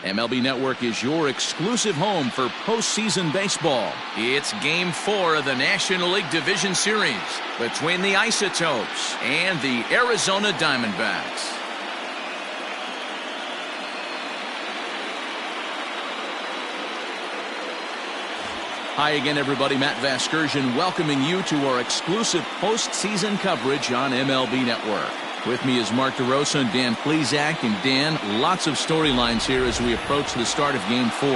MLB Network is your exclusive home for postseason baseball. It's Game 4 of the National League Division Series between the Isotopes and the Arizona Diamondbacks. Hi again, everybody. Matt Vasgersian welcoming you to our exclusive postseason coverage on MLB Network. With me is Mark DeRosa and Dan Plesac. And Dan, lots of storylines here as we approach the start of Game 4.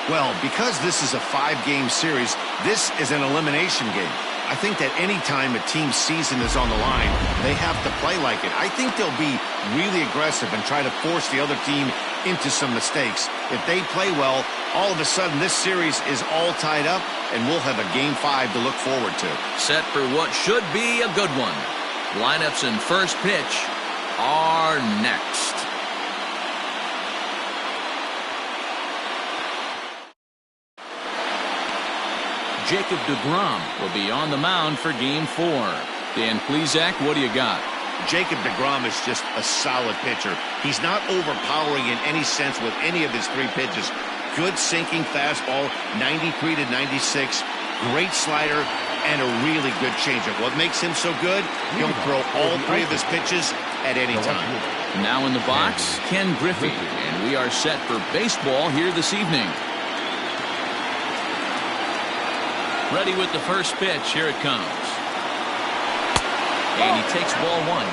Well, because this is a 5-game series, this is an elimination game. I think that any time a team's season is on the line, they have to play like it. I think they'll be really aggressive and try to force the other team into some mistakes. If they play well, all of a sudden this series is all tied up, and we'll have a Game 5 to look forward to. Set for what should be a good one. Lineups and first pitch are next. Jacob deGrom will be on the mound for Game 4. Dan Plesac, what do you got? Jacob deGrom is just a solid pitcher. He's not overpowering in any sense with any of his 3 pitches. Good sinking fastball, 93 to 96. Great slider and a really good changeup. What makes him so good? He'll throw all 3 of his pitches at any time. Now in the box, Ken Griffey, and we are set for baseball here this evening. Ready with the first pitch. Here it comes. And he takes ball 1.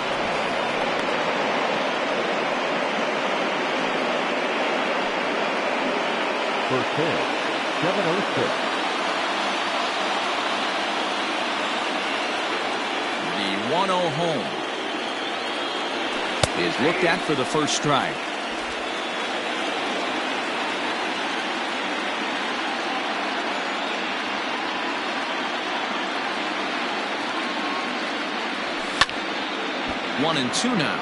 First pitch, 7-0 The 1-0 home is looked at for the first strike. One and 2 now.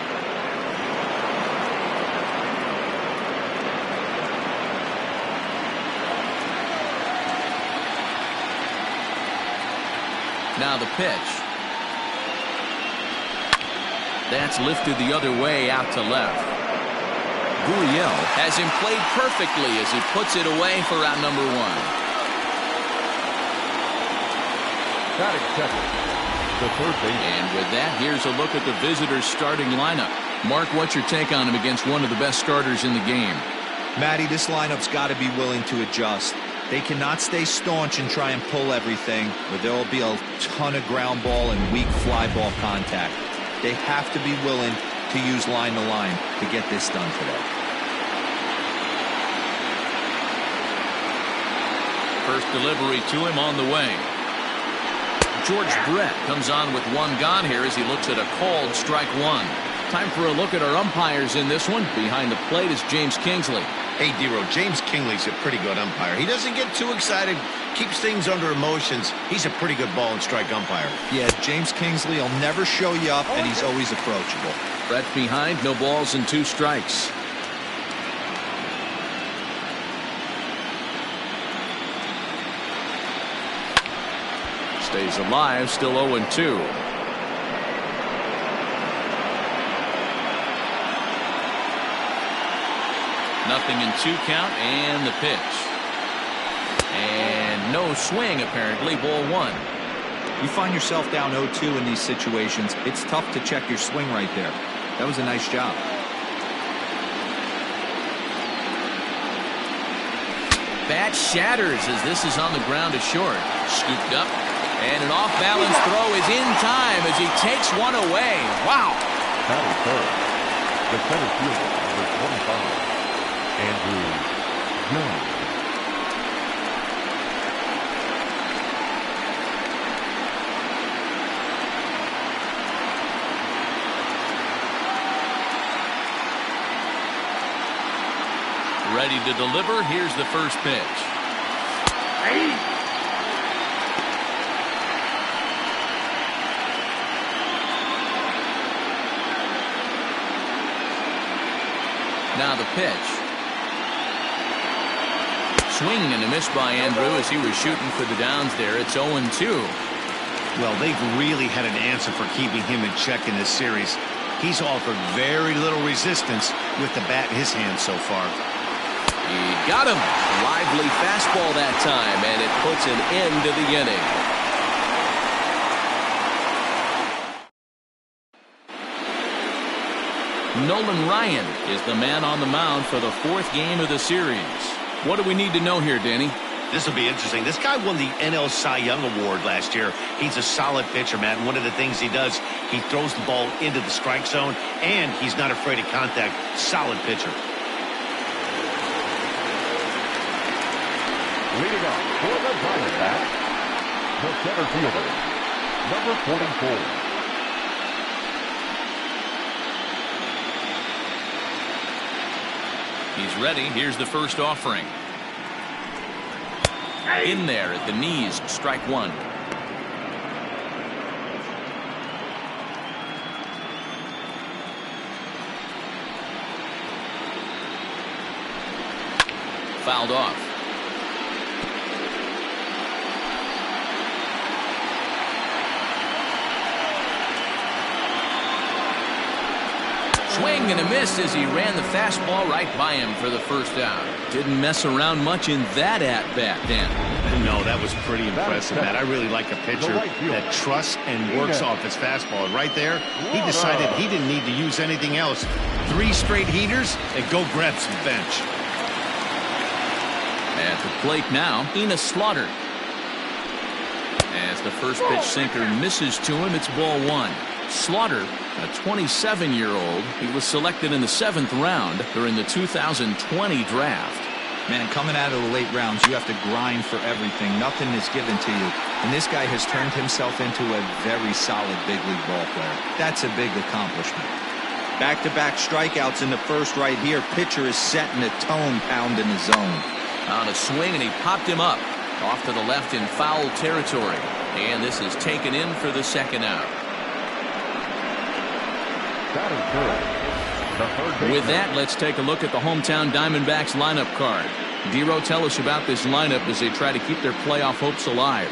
Now the pitch. That's lifted the other way out to left. Gurriel has him played perfectly as he puts it away for out number 1. Batting second, the third base. And with that, here's a look at the visitors' starting lineup. Mark, what's your take on him against one of the best starters in the game? Matty, this lineup's got to be willing to adjust. They cannot stay staunch and try and pull everything, or there will be a ton of ground ball and weak fly ball contact. They have to be willing to use line to line to get this done today. First delivery to him on the way. George Brett comes on with 1 gone here as he looks at a called strike 1. Time for a look at our umpires in this one. Behind the plate is James Kingsley. Hey, D-Ro, James Kingley's a pretty good umpire. He doesn't get too excited, keeps things under emotions. He's a pretty good ball and strike umpire. Yeah, James Kingsley will never show you up, and he's always approachable. Brett behind, no balls and 2 strikes. Stays alive, still 0-2. Nothing in 2 count, and the pitch. And no swing, apparently. Ball 1. You find yourself down 0-2 in these situations, it's tough to check your swing right there. That was a nice job. Bat shatters as this is on the ground to short. Scooped up. And an off-balance throw is in time as he takes 1 away. Wow. Batting third, the center fielder, number 25, Andrew Young. Ready to deliver. Here's the first pitch. Now the pitch. Swing and a miss by Andrew as he was shooting for the downs there. It's 0-2. Well, they've really had an answer for keeping him in check in this series. He's offered very little resistance with the bat in his hand so far. He got him. Lively fastball that time, and it puts an end to the inning. Nolan Ryan is the man on the mound for the 4th game of the series. What do we need to know here, Danny? This will be interesting. This guy won the NL Cy Young Award last year. He's a solid pitcher, Matt. And one of the things he does, he throws the ball into the strike zone, and he's not afraid of contact. Solid pitcher. Leading off for the Diamondbacks, the center fielder, number 44. He's ready. Here's the first offering. In there at the knees, strike one. Fouled off. Swing and a miss as he ran the fastball right by him for the first out. Didn't mess around much in that at-bat, Dan. No, that was pretty impressive, Matt. I really like a pitcher that trusts and works off his fastball. And right there, he decided he didn't need to use anything else. 3 straight heaters and go grab some bench. At the plate now, Enos Slaughter. As the first pitch sinker misses to him, it's ball 1. Slaughter, a 27-year-old, he was selected in the 7th round during the 2020 draft. Man, coming out of the late rounds, you have to grind for everything. Nothing is given to you. And this guy has turned himself into a very solid big league ball player. That's a big accomplishment. Back-to-back strikeouts in the first right here. Pitcher is setting a tone, pounding the zone. On a swing, and he popped him up. Off to the left in foul territory. And this is taken in for the second out. With that, let's take a look at the hometown Diamondbacks lineup card. Dero, tell us about this lineup as they try to keep their playoff hopes alive.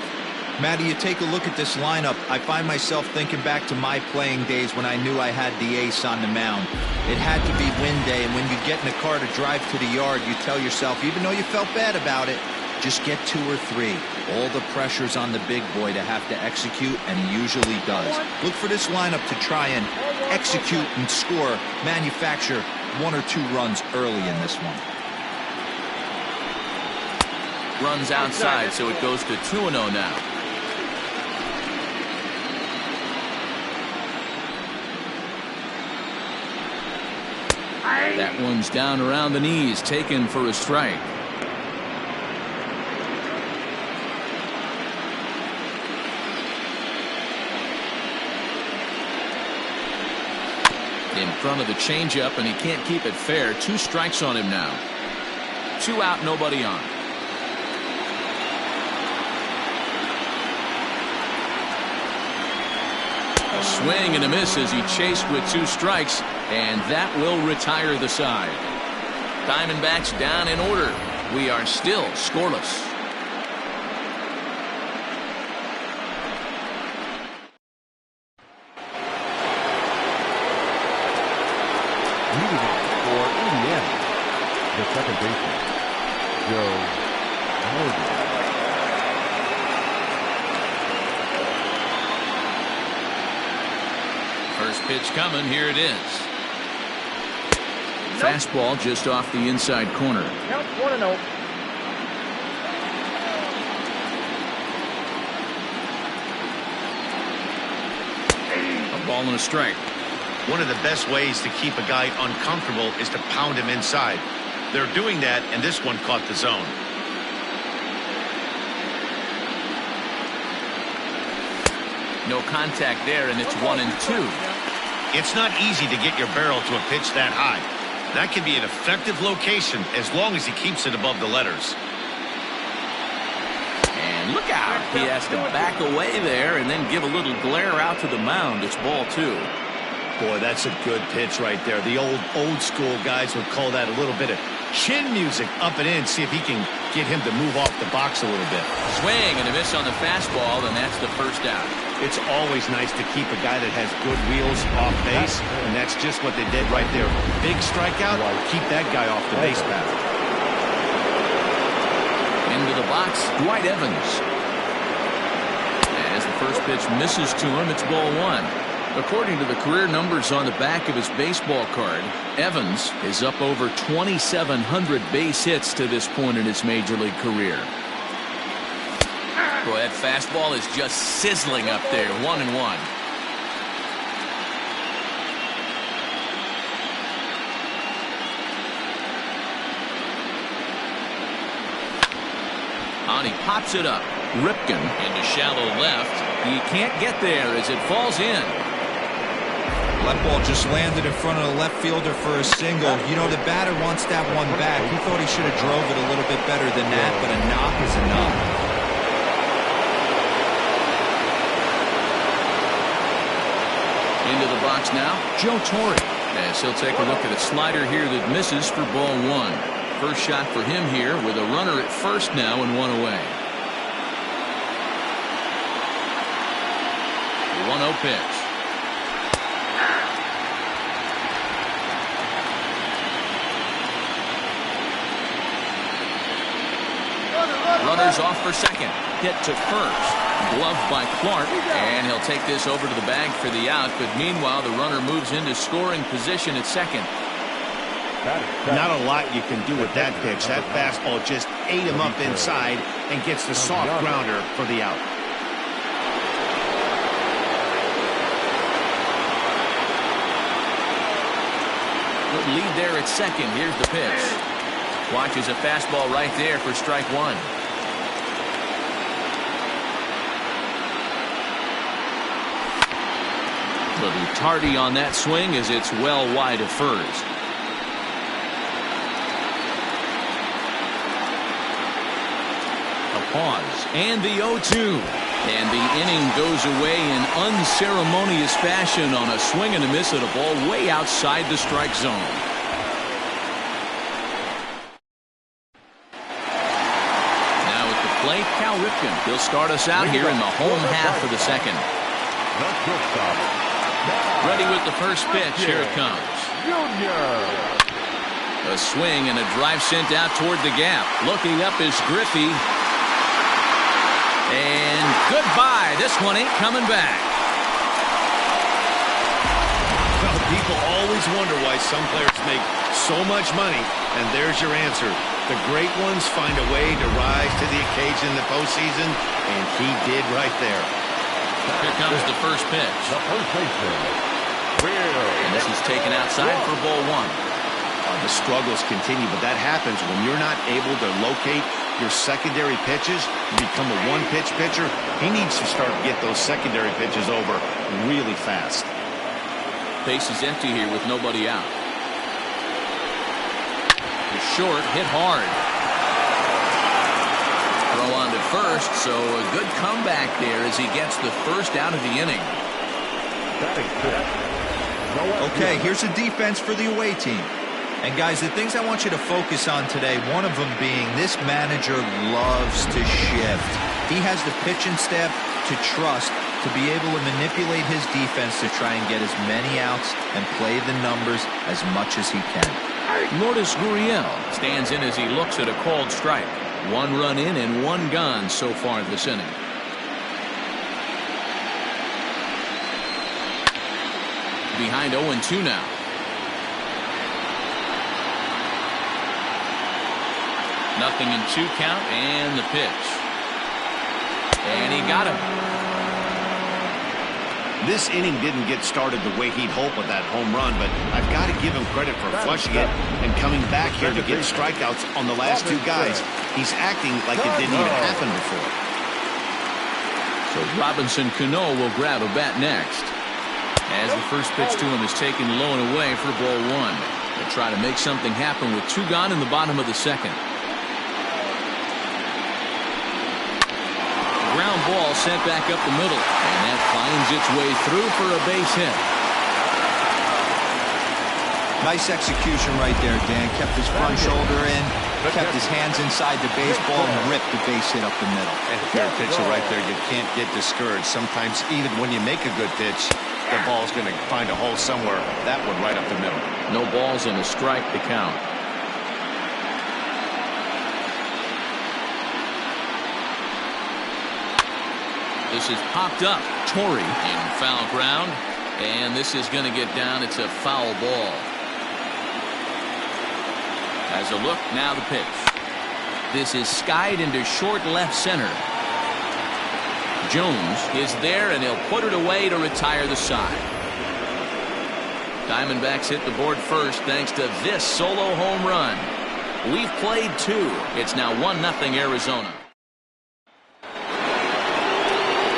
Matty, you take a look at this lineup. I find myself thinking back to my playing days when I knew I had the ace on the mound. It had to be win day, and when you get in the car to drive to the yard, you tell yourself, even though you felt bad about it, just get 2 or 3. All the pressure's on the big boy to have to execute, and he usually does. Look for this lineup to try and execute and score, manufacture 1 or 2 runs early in this one. Runs outside, so it goes to 2-0 now. That one's down around the knees, taken for a strike. In front of the changeup, and he can't keep it fair. 2 strikes on him now. 2 out, nobody on. A swing and a miss as he chased with 2 strikes, and that will retire the side. Diamondbacks down in order. We are still scoreless. The second baseman, Joe Morgan. First pitch coming. Here it is. Fastball just off the inside corner. Count 1-0. A ball and a strike. One of the best ways to keep a guy uncomfortable is to pound him inside. They're doing that, and this one caught the zone. No contact there, and it's 1-2. It's not easy to get your barrel to a pitch that high. That can be an effective location as long as he keeps it above the letters. And look out. He has to back away there and then give a little glare out to the mound. It's ball 2. Boy, that's a good pitch right there. The old school guys would call that a little bit of chin music up and in. See if he can get him to move off the box a little bit. Swing and a miss on the fastball, and that's the first out. It's always nice to keep a guy that has good wheels off base, and that's just what they did right there. Big strikeout, keep that guy off the base path. Into the box, Dwight Evans. As the first pitch misses to him, it's ball one. According to the career numbers on the back of his baseball card, Evans is up over 2,700 base hits to this point in his major league career. Boy, that fastball is just sizzling up there. 1-1. And he pops it up. Ripken into shallow left. He can't get there as it falls in. That ball just landed in front of the left fielder for a single. You know, the batter wants that one back. He thought he should have drove it a little bit better than that, but a knock is a knock. Into the box now, Joe Torre. As he'll take a look at a slider here that misses for ball one. First shot for him here with a runner at first now and one away. 1-0 pitch. Runners off for second. Hit to first. Gloved by Clark. And he'll take this over to the bag for the out. But meanwhile, the runner moves into scoring position at second. Not a lot you can do with that pitch. That fastball just ate him up inside and gets the soft grounder for the out. Good lead there at second. Here's the pitch. Watches a fastball right there for strike one. Little tardy on that swing as it's well wide of first. A pause and the 0-2. And the inning goes away in unceremonious fashion on a swing and a miss at a ball way outside the strike zone. Now at the plate, Cal Ripken. He'll start us out here in the home half of the second. Ready with the first pitch. Here it comes. A swing and a drive sent out toward the gap. Looking up is Griffey. And goodbye. This one ain't coming back. Well, people always wonder why some players make so much money, and there's your answer. The great ones find a way to rise to the occasion in the postseason, and he did right there. Here comes the first pitch. And this is taken outside for ball one. The struggles continue, but that happens when you're not able to locate your secondary pitches. You become a one-pitch pitcher. He needs to start to get those secondary pitches over really fast. Base is empty here with nobody out. The short hit hard. Throw on to first, so a good comeback there as he gets the first out of the inning. Okay, here's a defense for the away team. And guys, the things I want you to focus on today, one of them being this manager loves to shift. He has the pitching staff to trust to be able to manipulate his defense to try and get as many outs and play the numbers as much as he can. Lourdes Gurriel stands in as he looks at a called strike. One run in and one gone so far this inning. Behind 0-2 now. Nothing in 2 count and the pitch. And he got him. This inning didn't get started the way he'd hoped with that home run, but I've got to give him credit for flushing it and coming back here to get strikeouts on the last 2 guys. He's acting like it didn't even happen before. So Robinson Cano will grab a bat next. As the first pitch to him is taken low and away for ball one. They'll try to make something happen with 2 gone in the bottom of the second. Ground ball sent back up the middle, and that finds its way through for a base hit. Nice execution right there, Dan. Kept his front shoulder in, kept his hands inside the baseball, and ripped the base hit up the middle. And if you're a pitcher right there, you can't get discouraged. Sometimes even when you make a good pitch, the ball's going to find a hole somewhere. That one right up the middle. No balls and a strike to count. This is popped up. Torrey in foul ground. And this is going to get down. It's a foul ball. As a look, now the pitch. This is skied into short left center. Jones is there, and he'll put it away to retire the side. Diamondbacks hit the board first thanks to this solo home run. We've played 2. It's now 1-0 Arizona.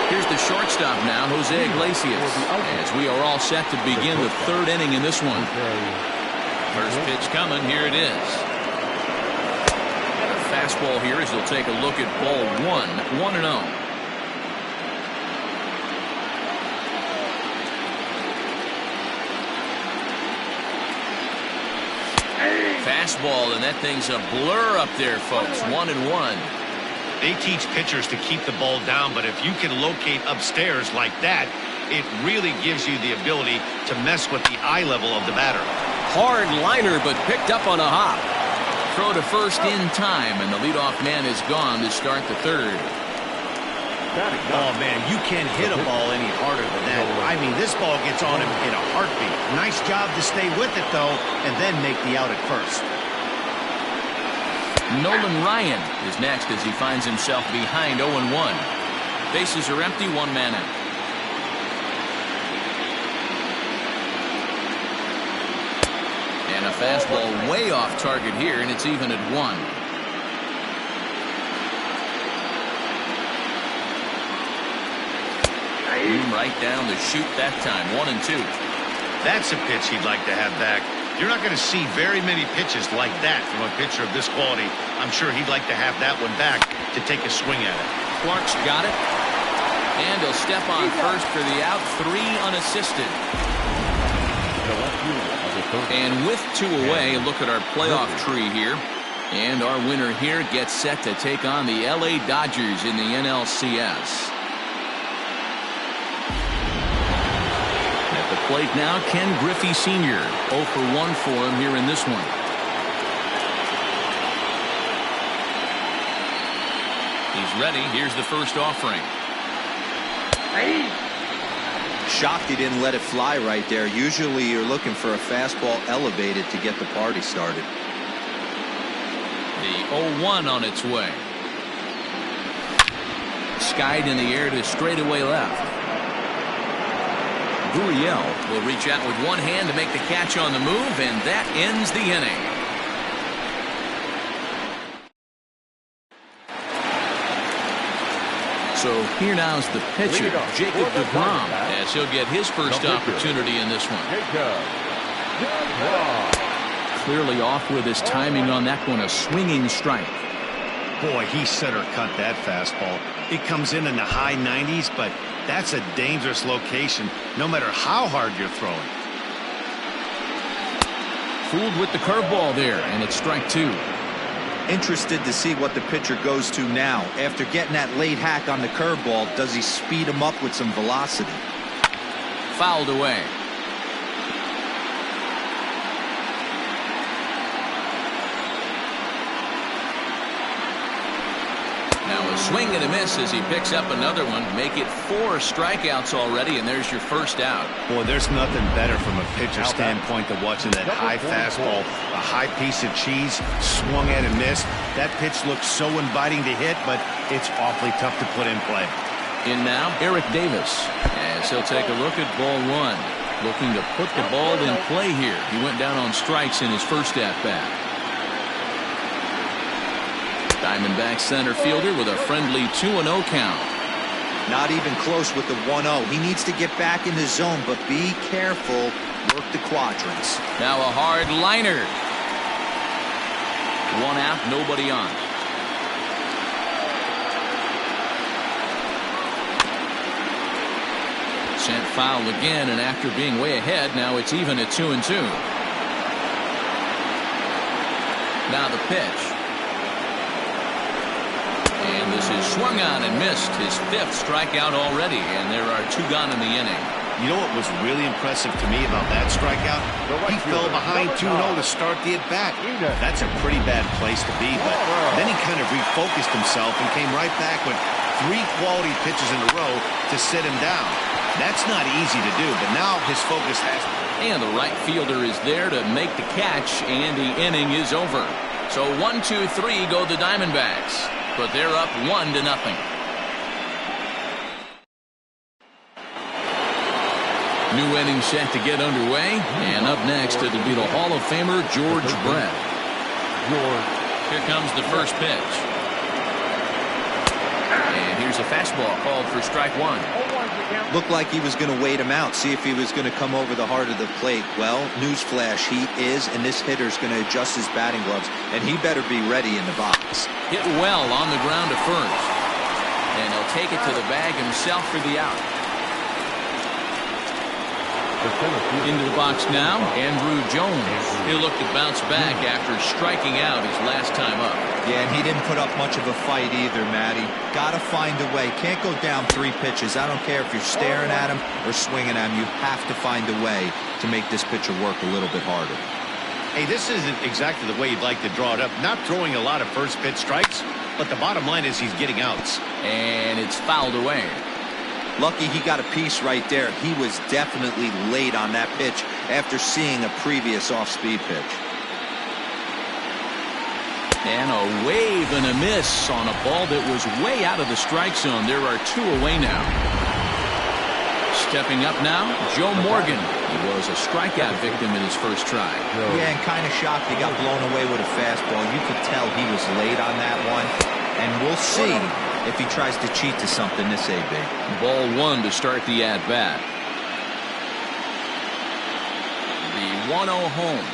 Here's the shortstop now, Jose Iglesias, as we are all set to begin the 3rd inning in this one. First pitch coming, here it is. And a fastball here as he'll take a look at ball 1-0. Fastball, and that thing's a blur up there, folks. 1-1. They teach pitchers to keep the ball down, but if you can locate upstairs like that, it really gives you the ability to mess with the eye level of the batter. Hard liner, but picked up on a hop. Throw to first in time, and the leadoff man is gone to start the 3rd. Oh, man, you can't hit a ball any harder than that. I mean, this ball gets on him in a heartbeat. Nice job to stay with it, though, and then make the out at first. Nolan Ryan is next as he finds himself behind 0-1. Bases are empty, 1 man out. And a fastball way off target here, and it's even at 1. Right down the chute that time, 1-2. That's a pitch he'd like to have back. You're not going to see very many pitches like that from a pitcher of this quality. I'm sure he'd like to have that one back to take a swing at it. Clark's got it. And he'll step on first for the out, 3 unassisted. And with 2 away, look at our playoff tree here. And our winner here gets set to take on the LA Dodgers in the NLCS. Plate now, Ken Griffey Sr. 0 for 1 for him here in this one. He's ready. Here's the first offering. Shocked he didn't let it fly right there. Usually you're looking for a fastball elevated to get the party started. The 0-1 on its way. Skied in the air to straightaway left. Gurriel will reach out with one hand to make the catch on the move, and that ends the inning. So here now is the pitcher, Jacob deGrom, as he'll get his first opportunity in this one. Clearly off with his timing on that one, a swinging strike. Boy, he center cut that fastball. It comes in the high 90s, but that's a dangerous location, no matter how hard you're throwing. Fooled with the curveball there, and it's strike 2. Interested to see what the pitcher goes to now. After getting that late hack on the curveball, does he speed him up with some velocity? Fouled away. Now a swing and a miss as he picks up another one. Make it 4 strikeouts already, and there's your first out. Boy, there's nothing better from a pitcher standpoint than watching that high fastball, a high piece of cheese, swung at and missed. That pitch looks so inviting to hit, but it's awfully tough to put in play. In now, Eric Davis, as he'll take a look at ball 1. Looking to put the ball in play here. He went down on strikes in his first at-bat. Diamondback center fielder with a friendly 2-0 count. Not even close with the 1-0. He needs to get back in the zone, but be careful. Work the quadrants. Now a hard liner. 1 out, nobody on. Sent foul again, and after being way ahead, now it's even at 2-2. Now the pitch. And this is swung on and missed, his 5th strikeout already, and there are 2 gone in the inning. You know what was really impressive to me about that strikeout? He fell behind 2-0 to start the at-bat. That's a pretty bad place to be, but then he kind of refocused himself and came right back with 3 quality pitches in a row to sit him down. That's not easy to do, but now his focus has... And the right fielder is there to make the catch, and the inning is over. So 1, 2, 3 go the Diamondbacks, but they're up 1-0. New inning set to get underway, and up next it'll be the Hall of Famer George Brett. Here comes the first pitch. And here's a fastball called for strike 1. Looked like he was going to wait him out, see if he was going to come over the heart of the plate. Well, newsflash, he is, and this hitter's going to adjust his batting gloves, and he better be ready in the box. Hit well on the ground to first. And he'll take it to the bag himself for the out. Into the box now, Andrew Jones. He'll look to bounce back after striking out his last time up. Yeah, and he didn't put up much of a fight either, Matty. Got to find a way. Can't go down 3 pitches. I don't care if you're staring at him or swinging at him. You have to find a way to make this pitcher work a little bit harder. Hey, this isn't exactly the way you'd like to draw it up. Not throwing a lot of first pitch strikes, but the bottom line is he's getting outs. And it's fouled away. Lucky he got a piece right there. He was definitely late on that pitch after seeing a previous off-speed pitch. And a wave and a miss on a ball that was way out of the strike zone. There are 2 away now. Stepping up now, Joe Morgan. He was a strikeout victim in his first try. Yeah, and kind of shocked he got blown away with a fastball. You could tell he was late on that one. And we'll see if he tries to cheat to something this AB. Ball 1 to start the at-bat. The 1-0 home.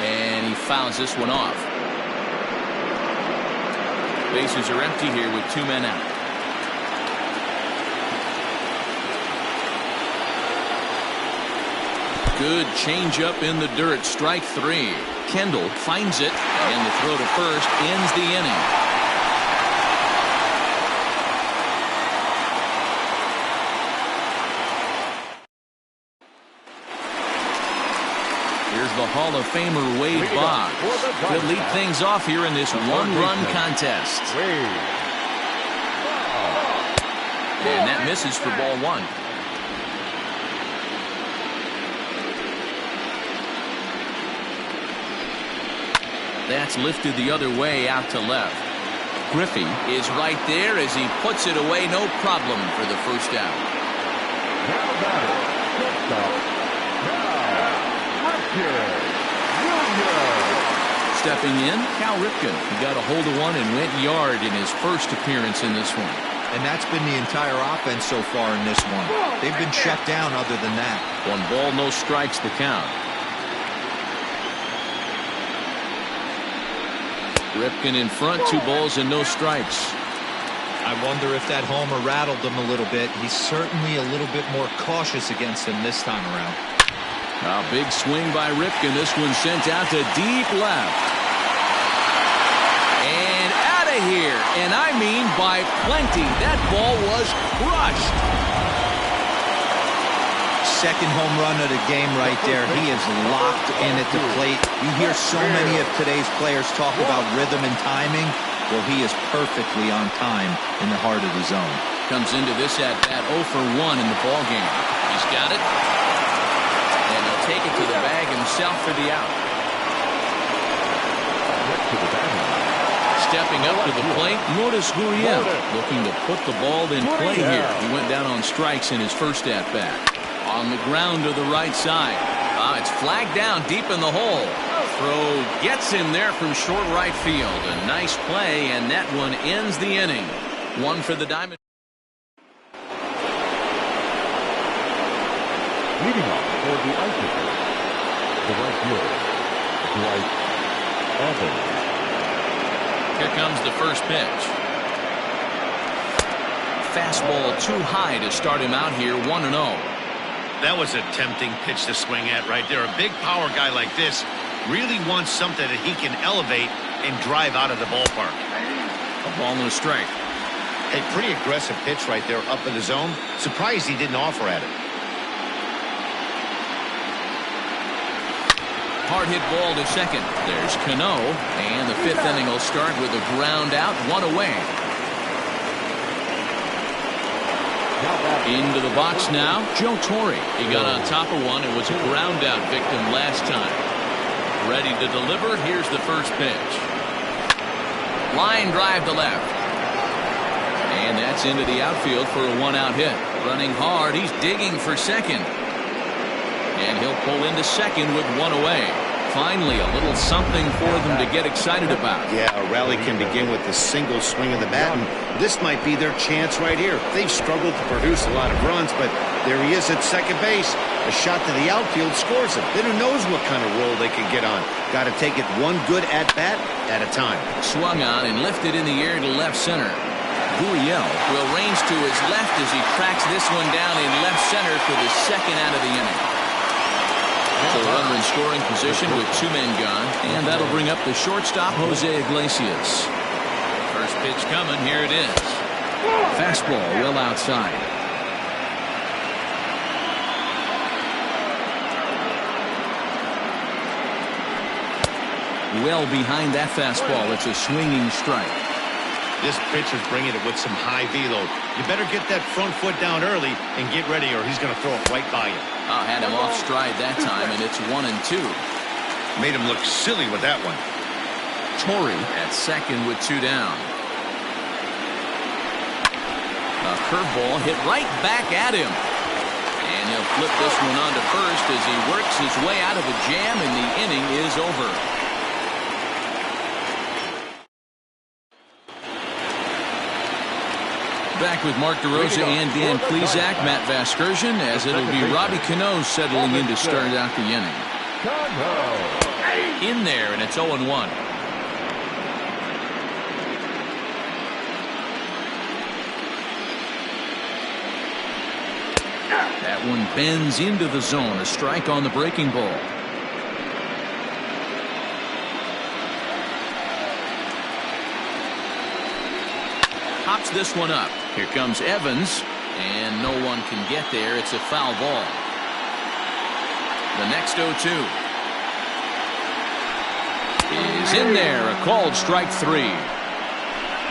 And he fouls this one off. Bases are empty here with 2 men out. Good changeup in the dirt. Strike 3. Kendall finds it, and the throw to first ends the inning. Here's the Hall of Famer Wade Boggs. Could lead things off here in this 1-run contest. And that misses for ball 1. That's lifted the other way out to left. Griffey is right there as he puts it away, no problem for the first out. Stepping in, Cal Ripken. He got a hold of one and went yard in his first appearance in this one. And that's been the entire offense so far in this one. They've been shut down other than that. 1 ball, no strikes the count. Ripken in front, 2 balls and no strikes. I wonder if that homer rattled him a little bit. He's certainly a little bit more cautious against him this time around. A big swing by Ripken. This one sent out to deep left. And out of here. And I mean by plenty. That ball was crushed. Second home run of the game right there. He is locked in at the plate. You hear so many of today's players talk about rhythm and timing. Well, he is perfectly on time in the heart of the zone. Comes into this at-bat 0 for 1 in the ballgame. He's got it. And he'll take it to the bag himself for the out. Stepping up to the plate, Notice Gurriel looking to put the ball in play here. He went down on strikes in his first at-bat. On the ground to the right side. It's flagged down deep in the hole. Throw gets him there from short right field. A nice play, and that one ends the inning. 1 for the Diamond. Leading off for the Icebreaker, the right fielder, Dwight Evans. Here comes the first pitch. Fastball too high to start him out here, 1-0. That was a tempting pitch to swing at right there. A big power guy like this really wants something that he can elevate and drive out of the ballpark. A ball and a strike. A pretty aggressive pitch right there up in the zone. Surprised he didn't offer at it. Hard hit ball to second. There's Cano, and the fifth inning will start with a ground out, one away. Into the box now, Joe Torre. He got on top of one and was a ground out victim last time. Ready to deliver. Here's the first pitch. Line drive to left. And that's into the outfield for a one-out hit. Running hard, he's digging for second. And he'll pull into second with one away. Finally, a little something for them to get excited about. Yeah, a rally can begin with a single swing of the bat, and this might be their chance right here. They've struggled to produce a lot of runs, but there he is at second base. A shot to the outfield scores it. Then who knows what kind of roll they can get on. Got to take it one good at-bat at a time. Swung on and lifted in the air to left center. Gurriel will range to his left as he tracks this one down in left center for the second out of the inning. So runner in scoring position with two men gone, and that'll bring up the shortstop, Jose Iglesias. First pitch coming, here it is. Fastball well outside. Well behind that fastball, it's a swinging strike. This pitcher's bringing it with some high velo. You better get that front foot down early and get ready, or he's going to throw it right by you. Had him off stride that time, and it's 1-2. Made him look silly with that one. Torre at second with two down. A curveball hit right back at him. And he'll flip this one on to first as he works his way out of a jam, and the inning is over. Back with Mark DeRosa and Dan Plesac, Matt Vasgersian, as it'll be Robbie Cano settling in to start out the inning. In there, and it's 0-1. That one bends into the zone, a strike on the breaking ball. Pops this one up. Here comes Evans, and no one can get there. It's a foul ball. The next 0-2 is in there. A called strike three.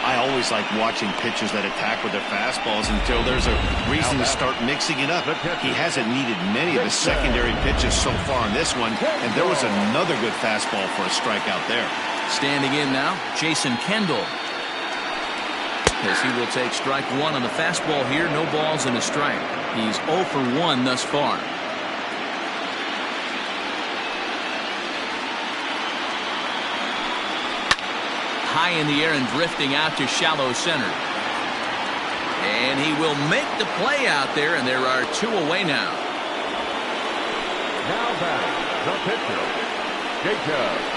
I always like watching pitchers that attack with their fastballs until there's a reason to start mixing it up. He hasn't needed many of the secondary pitches so far on this one, and there was another good fastball for a strikeout there. Standing in now, Jason Kendall. As he will take strike one on the fastball here. No balls and a strike. He's 0 for 1 thus far. High in the air and drifting out to shallow center. And he will make the play out there, and there are two away now. Now back, the pitcher, DeGrom.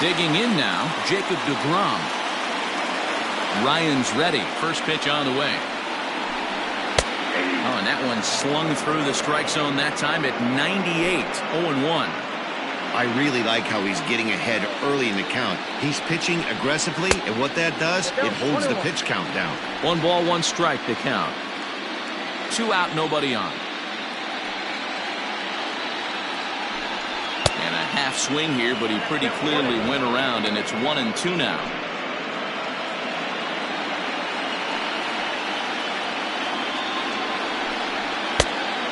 Digging in now, Jacob deGrom. Ryan's ready. First pitch on the way. Oh, and that one slung through the strike zone that time at 98. 0-1. I really like how he's getting ahead early in the count. He's pitching aggressively, and what that does, it holds the pitch count down. 1 ball, 1 strike to count. 2 out, nobody on. And a half swing here, but he pretty clearly went around, and it's 1-2 now.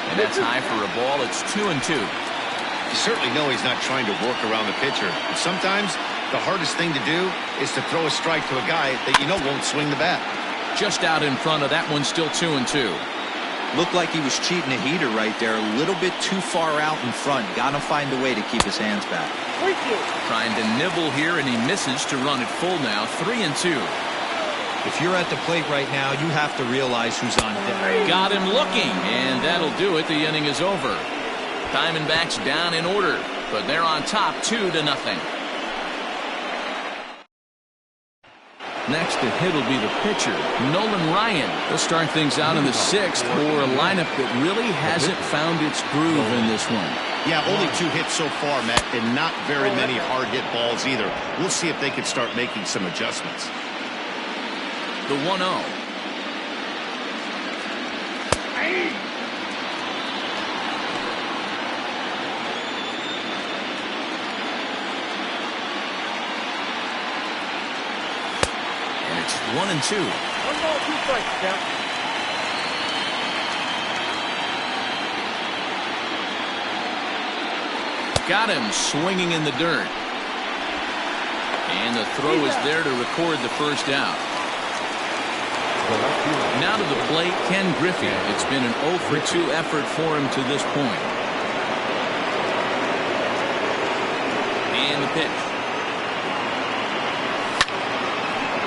And that's high for a ball. It's 2-2. You certainly know he's not trying to work around the pitcher. But sometimes the hardest thing to do is to throw a strike to a guy that you know won't swing the bat. Just out in front of that one, still 2-2. Looked like he was cheating a heater right there. A little bit too far out in front. Got to find a way to keep his hands back. Trying to nibble here, and he misses to run it full now. 3-2. If you're at the plate right now, you have to realize who's on deck. Got him looking, and that'll do it. The inning is over. Diamondbacks down in order, but they're on top 2-0. Next to hit will be the pitcher, Nolan Ryan. They'll start things out in the 6th for a lineup that really hasn't found its groove in this one. Yeah, only 2 hits so far, Matt, and not very many hard-hit balls either. We'll see if they can start making some adjustments. The 1-0. And it's 1-2. 1 ball, 2 strikes, Jeff. Got him swinging in the dirt. And the throw is there to record the first out. Now to the plate, Ken Griffey. It's been an 0 for 2 effort for him to this point. And the pitch.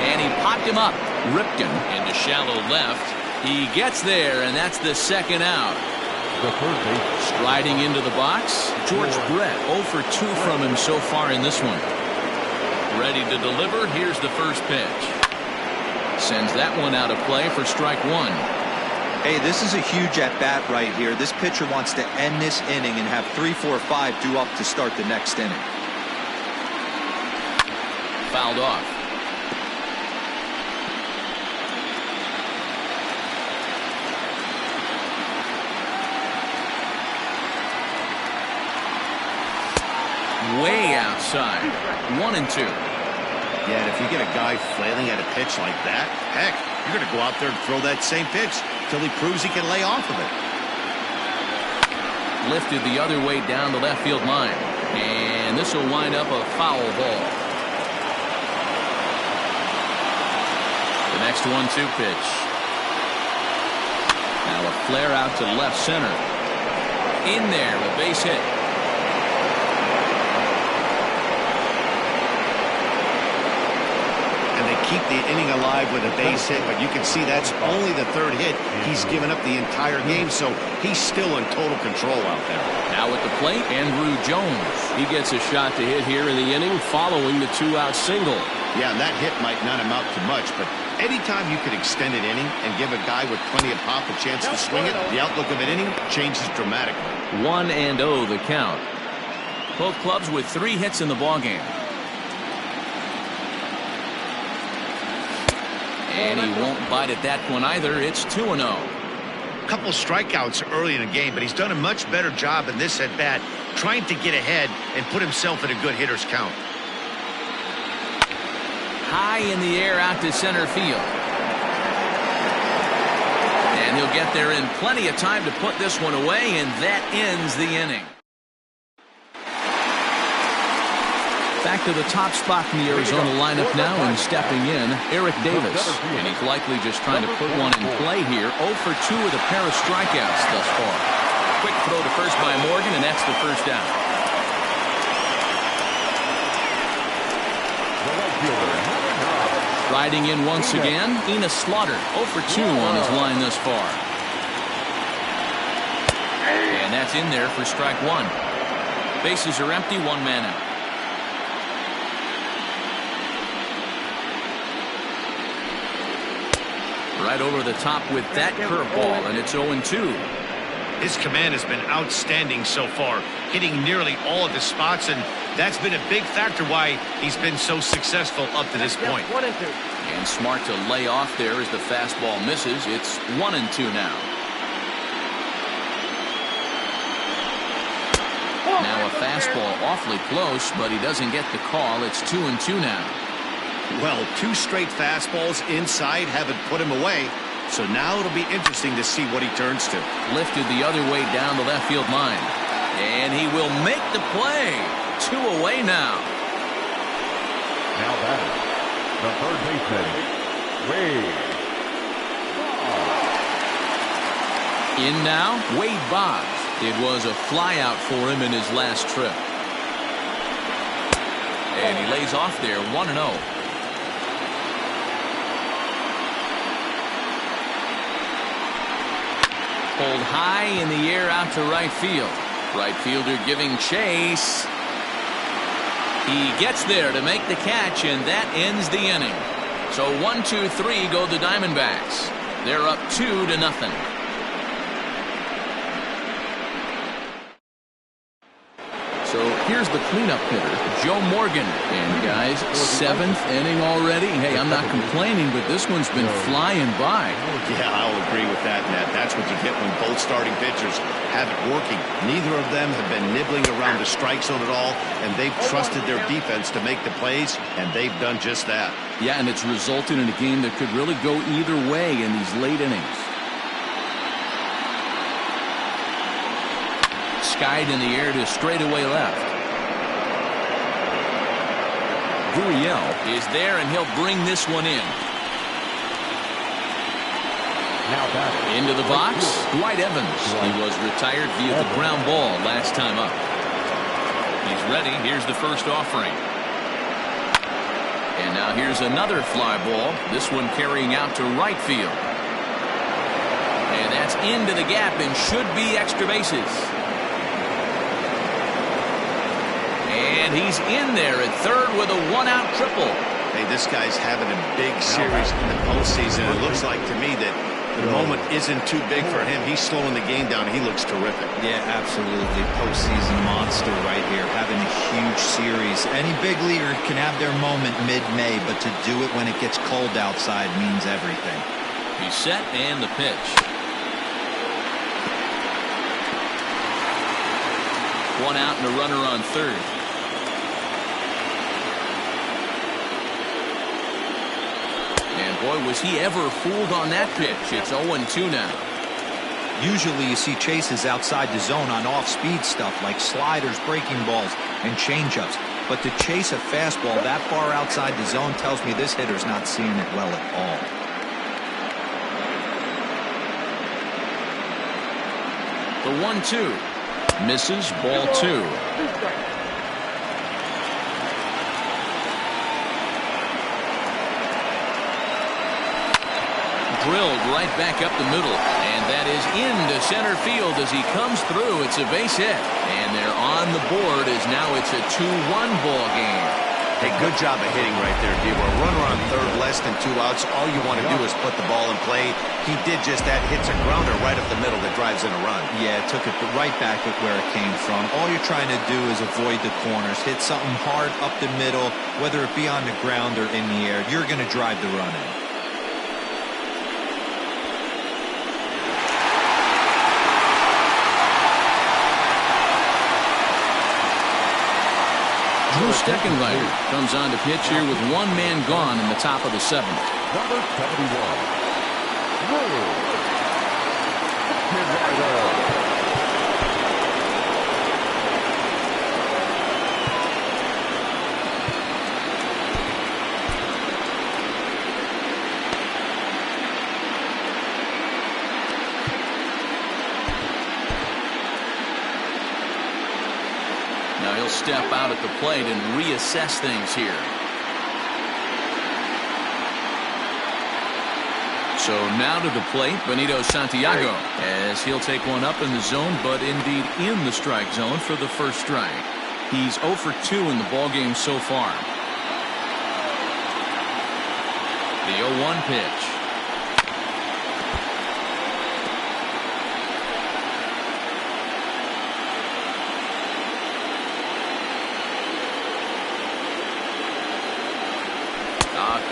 And he popped him up. Ripped him into shallow left. He gets there, and that's the second out. Striding into the box, George Brett. 0 for 2 from him so far in this one. Ready to deliver. Here's the first pitch. Sends that one out of play for strike 1. Hey, this is a huge at-bat right here. This pitcher wants to end this inning and have 3, 4, 5 due up to start the next inning. Fouled off. Way outside. 1-2. Yeah, and if you get a guy flailing at a pitch like that, heck, you're going to go out there and throw that same pitch till he proves he can lay off of it. Lifted the other way down the left field line. And this will wind up a foul ball. The next 1-2 pitch. Now a flare out to left center. In there, a base hit. Keep the inning alive with a base hit, but you can see that's only the 3rd hit. He's given up the entire game, so he's still in total control out there. Now at the plate, Andrew Jones. He gets a shot to hit here in the inning following the 2-out single. Yeah, and that hit might not amount to much, but anytime you can extend an inning and give a guy with plenty of pop a chance to swing it, the outlook of an inning changes dramatically. 1-0 the count. Both clubs with 3 hits in the ballgame. And he won't bite at that one either. It's 2-0. Couple strikeouts early in the game, but he's done a much better job in this at-bat trying to get ahead and put himself in a good hitter's count. High in the air out to center field. And he'll get there in plenty of time to put this one away, and that ends the inning. Back to the top spot in the Arizona lineup now, and stepping in, Eric Davis. And he's likely just trying to put one in play here. 0 for 2 with a pair of strikeouts thus far. Quick throw to first by Morgan, and that's the first out. Riding in once again, Enos Slaughter. 0 for 2 on his line thus far. And that's in there for strike 1. Bases are empty, 1 man out. Right over the top with that curveball, and it's 0-2. His command has been outstanding so far, hitting nearly all of the spots, and that's been a big factor why he's been so successful up to this point. 1-2. And smart to lay off there as the fastball misses. It's 1-2 now. Now a fastball awfully close, but he doesn't get the call. It's 2-2 now. Well, 2 straight fastballs inside haven't put him away, so now it'll be interesting to see what he turns to. Lifted the other way down the left field line. And he will make the play. 2 away now. Now batting, the third baseman, Wade. In now, Wade Boggs. It was a flyout for him in his last trip. And he lays off there, 1-0. Pulled high in the air out to right field. Right fielder giving chase. He gets there to make the catch, and that ends the inning. So 1-2-3 go the Diamondbacks. They're up 2-0. Here's the cleanup hitter, Joe Morgan. And guys, 7th inning already. Hey, I'm not complaining, but this one's been flying by. Yeah, I'll agree with that, Matt. That's what you get when both starting pitchers have it working. Neither of them have been nibbling around the strike zone at all, and they've trusted their defense to make the plays, and they've done just that. Yeah, and it's resulted in a game that could really go either way in these late innings. Skied in the air to straightaway left. Gurriel is there, and he'll bring this one in. Into the box, Dwight Evans. He was retired via the ground ball last time up. He's ready. Here's the first offering. And now here's another fly ball. This one carrying out to right field. And that's into the gap and should be extra bases. And he's in there at third with a one-out triple. Hey, this guy's having a big series in the postseason. It looks like to me that the moment isn't too big for him. He's slowing the game down. He looks terrific. Yeah, absolutely. Postseason monster right here. Having a huge series. Any big leaguer can have their moment mid-May, but to do it when it gets cold outside means everything. He's set and the pitch. One out and a runner on third. And boy, was he ever fooled on that pitch. It's 0-2 now. Usually you see chases outside the zone on off-speed stuff like sliders, breaking balls, and changeups. But to chase a fastball that far outside the zone tells me this hitter's not seeing it well at all. The 1-2. Misses, ball 2. Drilled right back up the middle, and that is into center field as he comes through. It's a base hit, and they're on the board as now it's a 2-1 ball game. Hey, good job of hitting right there, D. A runner on third, less than 2 outs. All you want to do is put the ball in play. He did just that. Hits a grounder right up the middle that drives in a run. Yeah, took it right back at where it came from. All you're trying to do is avoid the corners. Hit something hard up the middle, whether it be on the ground or in the air. You're going to drive the run in. Drew Steckenrider comes on to pitch here with one man gone in the top of the 7th. Number 71. Steckenrider. Now he'll step out at the plate and reassess things here. So now to the plate, Benito Santiago, as he'll take one up in the zone, but indeed in the strike zone for the first strike. He's 0 for 2 in the ballgame so far. The 0-1 pitch.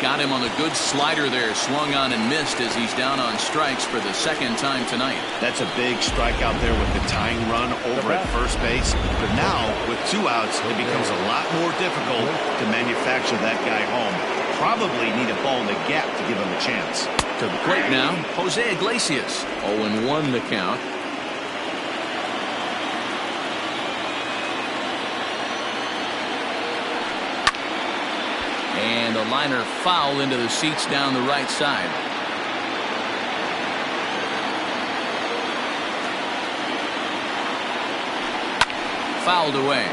Got him on a good slider there, swung on and missed as he's down on strikes for the second time tonight. That's a big strike out there with the tying run over at first base. But now, with 2 outs, it becomes a lot more difficult to manufacture that guy home. Probably need a ball in the gap to give him a chance. To the plate now, Jose Iglesias. 0-1 the count. And a liner foul into the seats down the right side. Fouled away.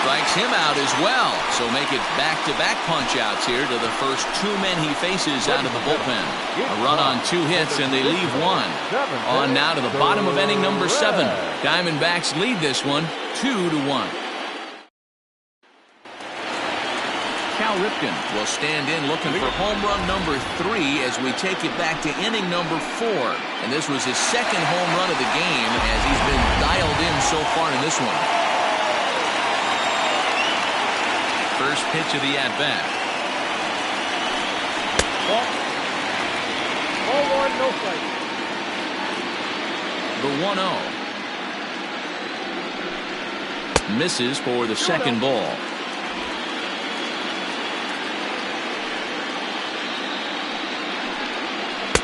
Strikes him out as well. So make it back-to-back punch-outs here to the first 2 men he faces out of the bullpen. A run on 2 hits, and they leave 1. On now to the bottom of inning number 7. Diamondbacks lead this one 2-1. Cal Ripken will stand in looking for home run number 3 as we take it back to inning number 4. And this was his second home run of the game as he's been dialed in so far in this one. First pitch of the at-bat. Ball 1, no strike. The 1-0. Misses for the second ball.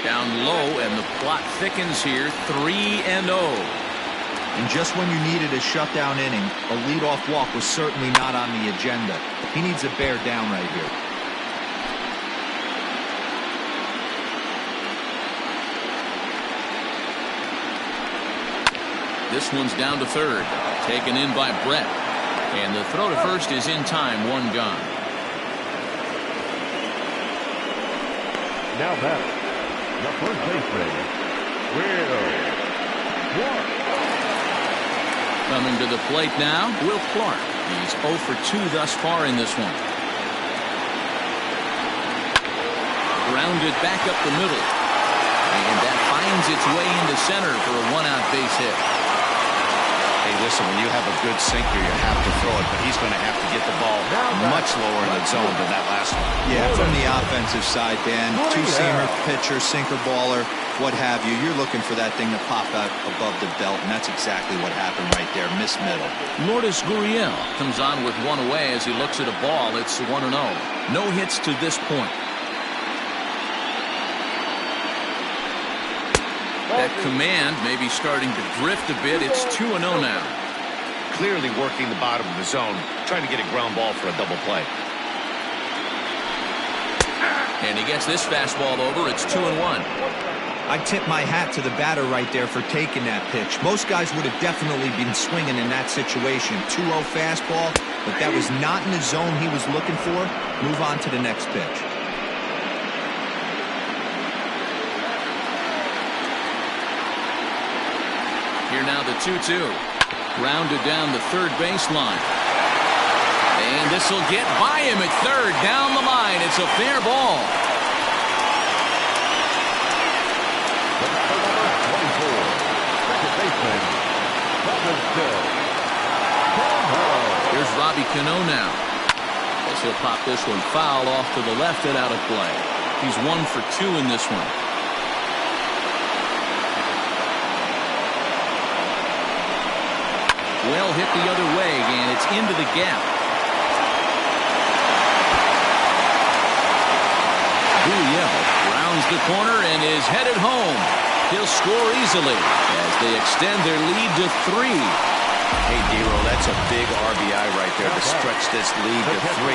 Down low, and the plot thickens here. 3-0. And just when you needed a shutdown inning, a leadoff walk was certainly not on the agenda. He needs to bear down right here. This one's down to third. Taken in by Brett. And the throw to first is in time. 1 gone. Now back, the first baseman, Will Clark. Coming to the plate now, Will Clark. He's 0 for 2 thus far in this one. Grounded back up the middle. And that finds its way into center for a 1-out base hit. Hey, listen, when you have a good sinker, you have to throw it, but he's going to have to get the ball much lower in the zone than that last one. Yeah, from the offensive side, Dan, two-seamer, pitcher, sinker baller, what have you. You're looking for that thing to pop out above the belt, and that's exactly what happened right there. Miss middle. Lourdes Gurriel comes on with 1 away as he looks at a ball. It's 1-0. No hits to this point. That command may be starting to drift a bit. It's 2-0 now. Clearly working the bottom of the zone, trying to get a ground ball for a double play. And he gets this fastball over. It's 2-1. I tip my hat to the batter right there for taking that pitch. Most guys would have definitely been swinging in that situation. 2-0 fastball, but that was not in the zone he was looking for. Move on to the next pitch. Here now the 2-2. Grounded down the third baseline. And this will get by him at third. Down the line. It's a fair ball. Number 24, second baseman, Here's Robbie Cano now. As he'll pop this one foul off to the left and out of play. He's 1 for 2 in this one. Well hit the other way, and it's into the gap. Gurriel rounds the corner and is headed home. He'll score easily as they extend their lead to 3. Hey, Dero, that's a big RBI right there to stretch this lead to 3.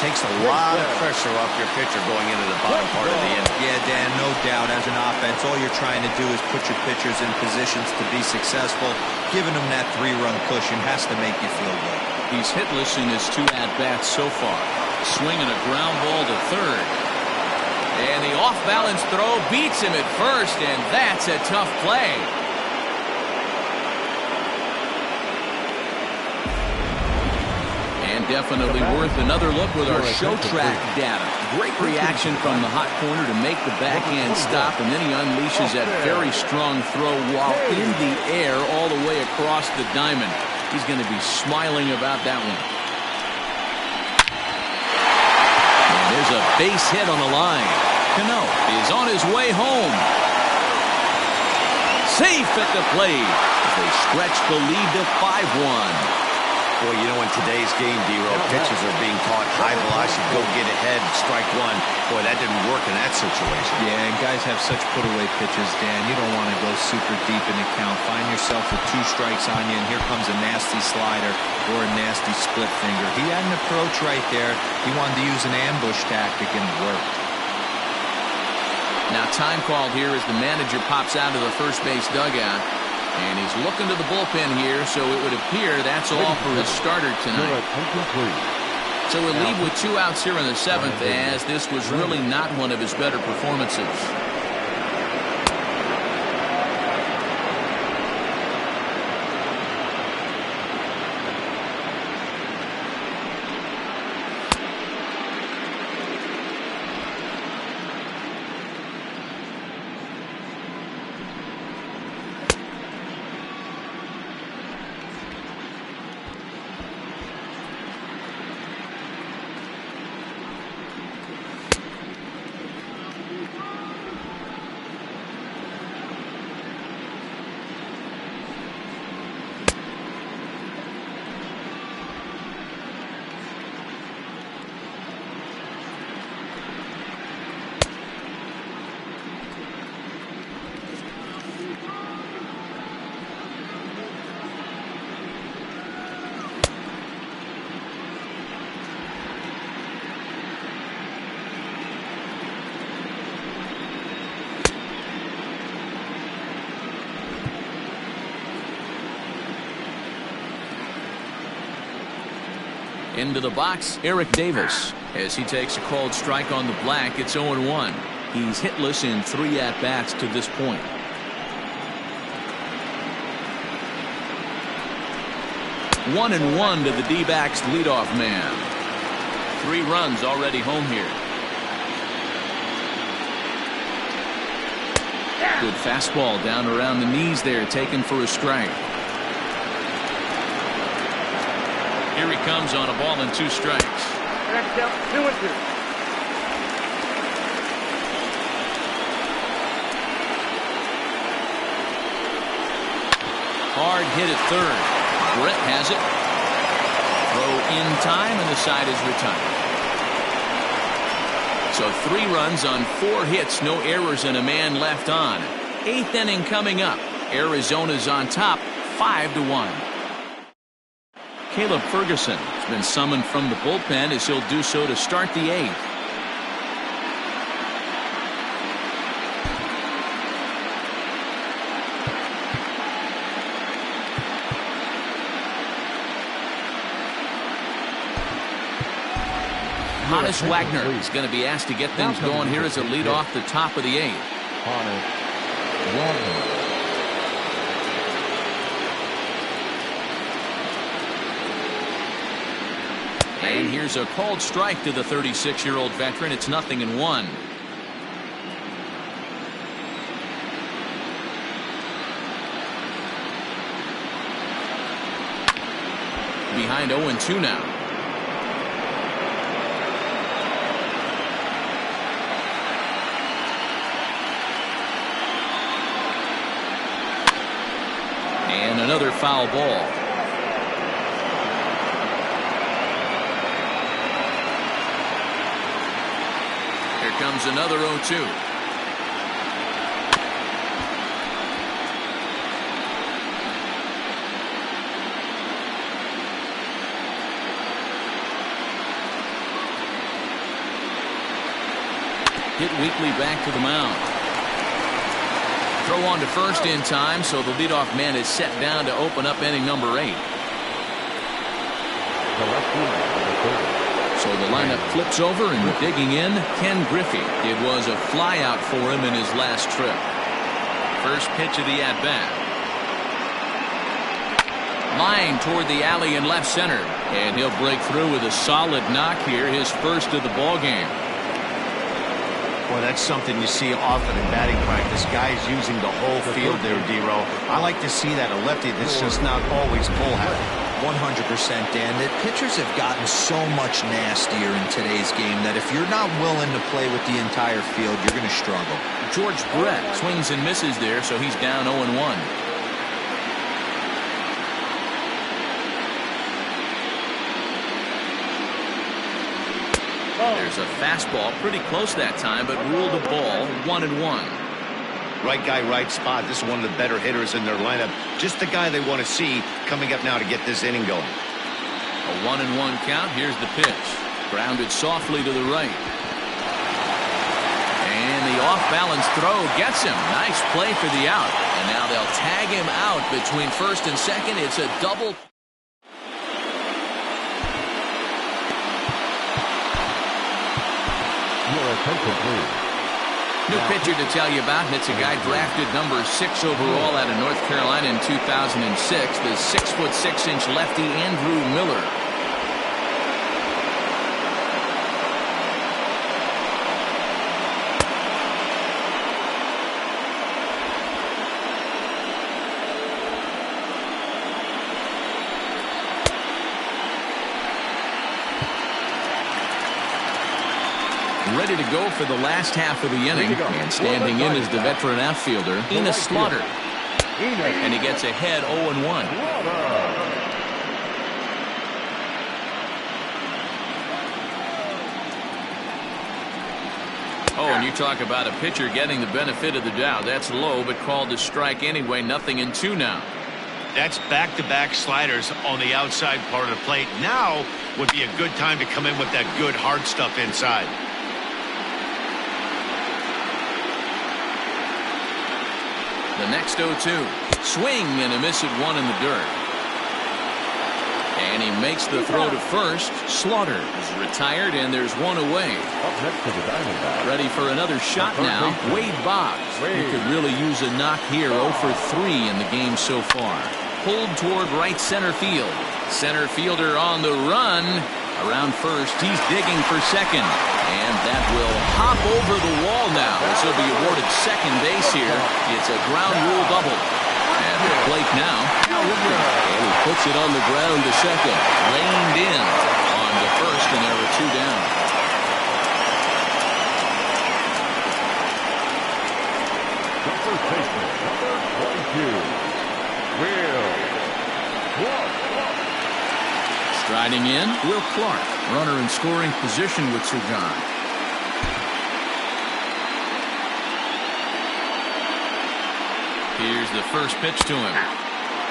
Takes a lot of pressure off your pitcher going into the bottom part of the inning. Yeah, Dan, no doubt. As an offense, all you're trying to do is put your pitchers in positions to be successful. Giving them that 3-run cushion has to make you feel good. He's hitless in his 2 at-bats so far. Swinging a ground ball to third. And the off-balance throw beats him at first, and that's a tough play. And definitely worth another look with our show track data. Great reaction from the hot corner to make the backhand stop, and then he unleashes that very strong throw while in the air all the way across the diamond. He's going to be smiling about that one. And there's a base hit on the line. Cano is on his way home. Safe at the plate. They stretch the lead to 5-1. Boy, you know, in today's game, Dero, pitchers are being taught high velocity, go get ahead, strike 1. Boy, that didn't work in that situation. Yeah, and guys have such put-away pitches, Dan. You don't want to go super deep in the count. Find yourself with 2 strikes on you, and here comes a nasty slider or a nasty split finger. He had an approach right there. He wanted to use an ambush tactic, and it worked. Now time called here as the manager pops out of the first base dugout. And he's looking to the bullpen here, so it would appear that's all for his starter tonight. So we'll leave with 2 outs here in the 7th, as this was really not one of his better performances. Into the box, Eric Davis. As he takes a called strike on the black, it's 0-1. He's hitless in 3 at-bats to this point. One and one to the DBacks leadoff man. 3 runs already home here. Good fastball down around the knees there, taken for a strike. Here he comes on a ball and 2 strikes. Next down, 2-2. Hard hit at third. Brett has it. Throw in time, and the side is retired. So 3 runs on 4 hits, no errors, and a man left on. 8th inning coming up. Arizona's on top, 5-1. Caleb Ferguson has been summoned from the bullpen as he'll do so to start the 8th. Hannes Wagner is going to be asked to get things going here as a lead off the top of the 8th. Hannes Wagner. And here's a called strike to the 36-year-old veteran. It's 0-1. Behind 0-2 now. And another foul ball. Here comes another 0-2. Hit weakly back to the mound. Throw on to first in time, so the leadoff man is set down to open up inning number 8. So the lineup flips over, and digging in, Ken Griffey. It was a flyout for him in his last trip. First pitch of the at-bat. Line toward the alley in left center, and he'll break through with a solid knock here, his first of the ball game. Well, that's something you see often in batting practice. Guys using the whole field there, D-Row. I like to see that. A lefty that's just not always pull happy. 100%, Dan. The pitchers have gotten so much nastier in today's game that if you're not willing to play with the entire field, you're going to struggle. George Brett swings and misses there, so he's down 0-1. There's a fastball pretty close that time, but ruled a ball, 1-1. Right guy, right spot. This is one of the better hitters in their lineup. Just the guy they want to see coming up now to get this inning going. A 1-1 count. Here's the pitch. Grounded softly to the right. And the off-balance throw gets him. Nice play for the out. And now they'll tag him out between first and second. It's a double. Your attention, please. New pitcher to tell you about, and it's a guy drafted number 6 overall out of North Carolina in 2006, the 6'6" lefty Andrew Miller. Ready to go for the last half of the inning, and standing in is the veteran outfielder, Enos Slaughter. And he gets ahead 0-1. Oh, and you talk about a pitcher getting the benefit of the doubt. That's low, but called a strike anyway. 0-2 now. That's back-to-back sliders on the outside part of the plate. Now would be a good time to come in with that good hard stuff inside. The next 0-2. Swing and a miss at 1 in the dirt. And he makes the throw to first. Slaughter is retired, and there's one away. Up next to the Diamondbacks. Ready for another shot now. Wade Boggs. He could really use a knock here. 0 for 3 in the game so far. Pulled toward right center field. Center fielder on the run. Around first, he's digging for second. And that will hop over the wall now as he'll be awarded second base here. It's a ground rule double. At the plate now. And he puts it on the ground to second. Reined in on to first, and there are 2 down. The first baseman, number 22, Will Clark. Striding in, Will Clark. Runner in scoring position with Sir John. Here's the first pitch to him.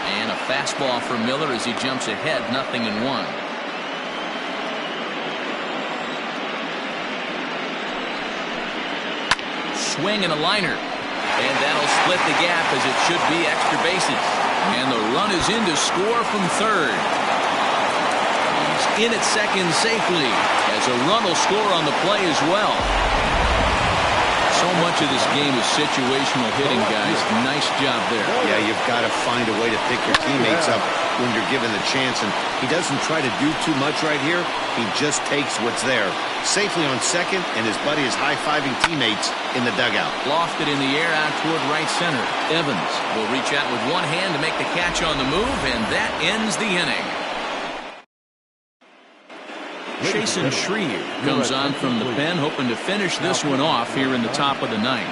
And a fastball for Miller as he jumps ahead, 0-1. Swing and a liner. And that'll split the gap as it should be extra bases. And the run is in to score from third. He's in at second safely as a run will score on the play as well. So much of this game is situational hitting, guys. Nice job there. Yeah, you've got to find a way to pick your teammates up when you're given the chance, and he doesn't try to do too much right here. He just takes what's there. Safely on second, and his buddy is high-fiving teammates in the dugout. Lofted in the air out toward right center. Evans will reach out with one hand to make the catch on the move, and that ends the inning. Chasen Shreve comes on from the pen, hoping to finish this one off here in the top of the ninth.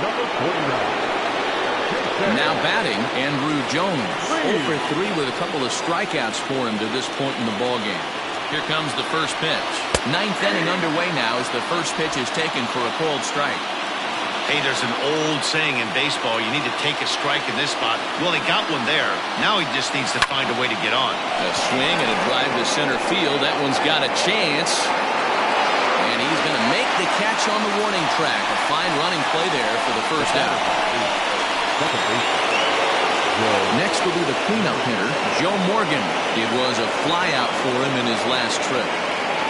Number 49. Now batting, Andrew Jones. 0 for 3 with a couple of strikeouts for him to this point in the ballgame. Here comes the first pitch. Ninth inning underway now as the first pitch is taken for a called strike. Hey, there's an old saying in baseball, you need to take a strike in this spot. Well, he got one there. Now he just needs to find a way to get on. A swing and a drive to center field. That one's got a chance. And he's going to make the catch on the warning track. A fine running play there for the first out. Next will be the cleanup hitter, Joe Morgan. It was a flyout for him in his last trip.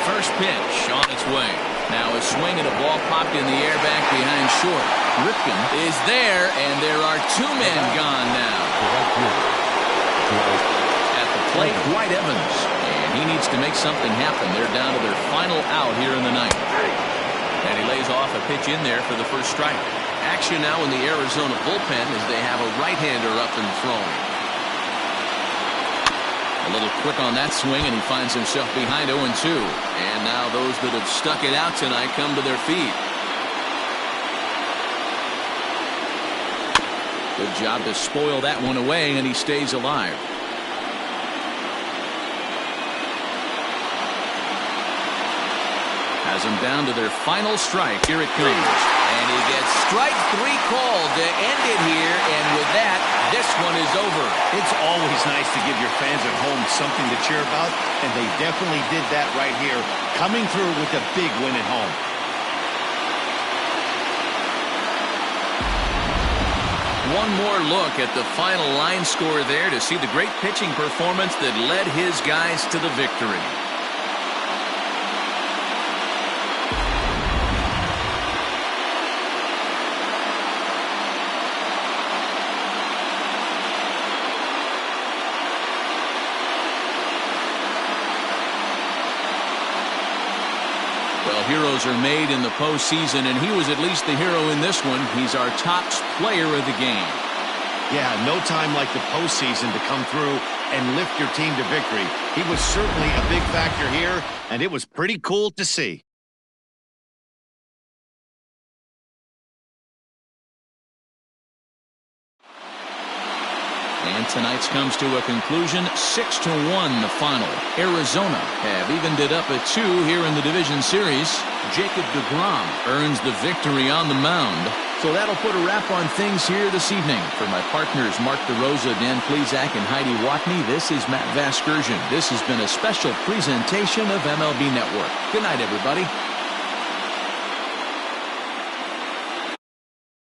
First pitch on its way. Now a swing and a ball popped in the air back behind short. Ripken is there, and there are 2 men gone now. At the plate, Dwight Evans. And he needs to make something happen. They're down to their final out here in the ninth. And he lays off a pitch in there for the first strike. Action now in the Arizona bullpen as they have a right-hander up and throwing. A little quick on that swing, and he finds himself behind 0-2. And now those that have stuck it out tonight come to their feet. Good job to spoil that one away, and he stays alive. Has them down to their final strike. Here it comes. And he gets strike 3 called to end it here, and with that, this one is over. It's always nice to give your fans at home something to cheer about, and they definitely did that right here, coming through with a big win at home. One more look at the final line score there to see the great pitching performance that led his guys to the victory. Heroes are made in the postseason, and he was at least the hero in this one. He's our top player of the game. Yeah, no time like the postseason to come through and lift your team to victory. He was certainly a big factor here, and it was pretty cool to see. And tonight's comes to a conclusion, 6-1 the final. Arizona have evened it up at 2 here in the division series. Jacob deGrom earns the victory on the mound. So that'll put a wrap on things here this evening. For my partners Mark DeRosa, Dan Plesac, and Heidi Watney, this is Matt Vasgersian. This has been a special presentation of MLB Network. Good night, everybody.